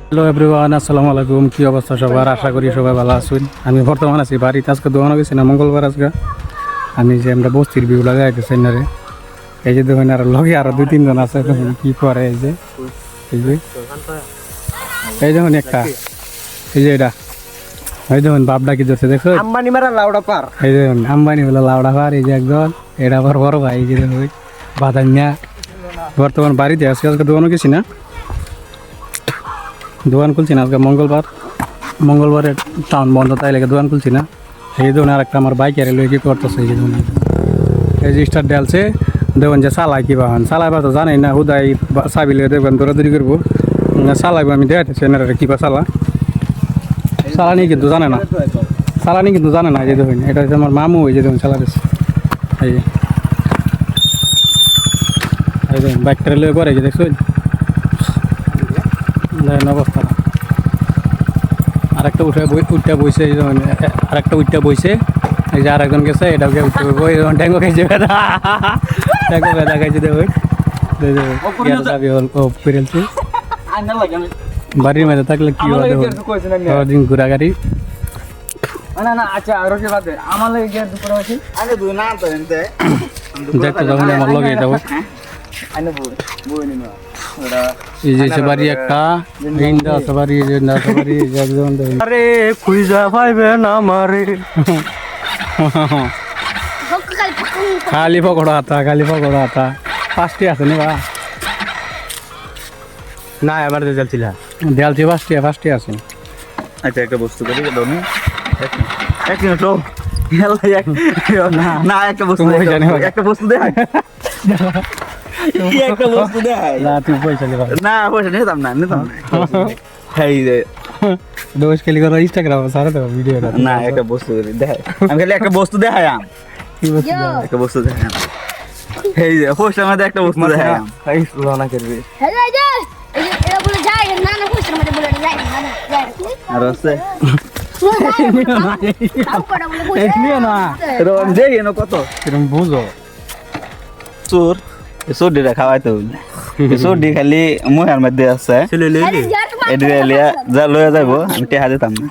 Hello everyone, আসসালামু আলাইকুম। কি অবস্থা সবার? আশা করি সবাই ভালো আছেন। আমি বর্তমান আছি বাড়িতে। আজকে দোকানে গেছি না, মঙ্গলবার আজকে। আমি যে আমরা বস্তির ভিউ লাগাইতেছি না রে, এই যে দেখুন আর লগে আরো 2-3 জন আছে। দেখুন কি করে, এই যে এই দেখুন একটা, এই যে এটা, এই দেখুন বাপডা কি ধরছে দেখো, আম্বানি মারা লাউডা পার। এই দেখুন আম্বানি বলে লাউডা পার। এই যে একজন, এটা আবার বড় ভাই, এই যে দেখুন বাদান্যা। বর্তমান বাড়িতে আজকে আজকে দোকানে গেছি না, দোকান খুলছি না আজকে মঙ্গলবারের টাউন বন্ধ, তাই লেগে দোকান খুলছি না। এই ধরুন আর একটা আমার বাইকের লই কি করতেছে, এই যে ধরুন এই যে স্টার ডালছে দেখুন যে চালাই কি বাহান চালাইবা তো জানাই না, হুদাই চাবি লিয়ে দেখবেন দৌড়াদৌড়ি করবো, চালাইবো। আমি দেখাইতেছি এনারা কিবা চালানি কিন্তু জানে না, চালানি কিন্তু জানে না। এই যে দেখুন এটা হচ্ছে আমার মামু, এই যে দেখুন চালাতেছে। এই যে এই দেখুন বাইকটা লয়ে করে, এই যে দেখছেন অবস্থা। আরেকটা উঠটা বইছে, আরেকটা উঠটা বইছে, এই যে আরেকজন গেছে, এটাকে উঠতে বই ড্যাঙ্গো খাইছে, ড্যাঙ্গো বেদা খাইছে। দেখুন চাবি হল ফিরেলছি। বাড়ির মধ্যে থাকলে কি হয়, দিন ঘোরা গাড়ি। দেখতে তখন আমার লগে যাবো। এই যে বাড়ি একটা আছে বাড়ি, একজন আরে খুঁজা পাইবেন আমারে। খালি পকড়া হাতা 5টি আছে নি বা না এবার দেলছিল দেয়ালছি 5টি আছে। আচ্ছা একটা বস্তু করি দাও এক মিনিট তো না একটা বস্তু একটা বস্তু দে একটা বস্তু দে না তুমি পয়সা নিবা না পয়সা নিতাম না এই যে দোষ খেলি করে ইনস্টাগ্রাম সারা তো ভিডিও না একটা বস্তু দেখাই, আমি খালি একটা বস্তু দেখাই, কি বলছিস? একটা বস্তু দেখাই, এই যে পয়সার মধ্যে একটা বস্তু দেখাই। এই সুলানা করবি হ্যালো জাস্ট এটা বলে যায় না না পয়সার মধ্যে বলে যায় না যায় আর আছে নিও না রন দে এনো কত এরকম বুঝো চোর চোরডিটা খাওয়াইতে হইলে চোরডি খালি মুহের মধ্যে আছে, এটা যা লয়ে যাবো আমি টেহা দিতাম না।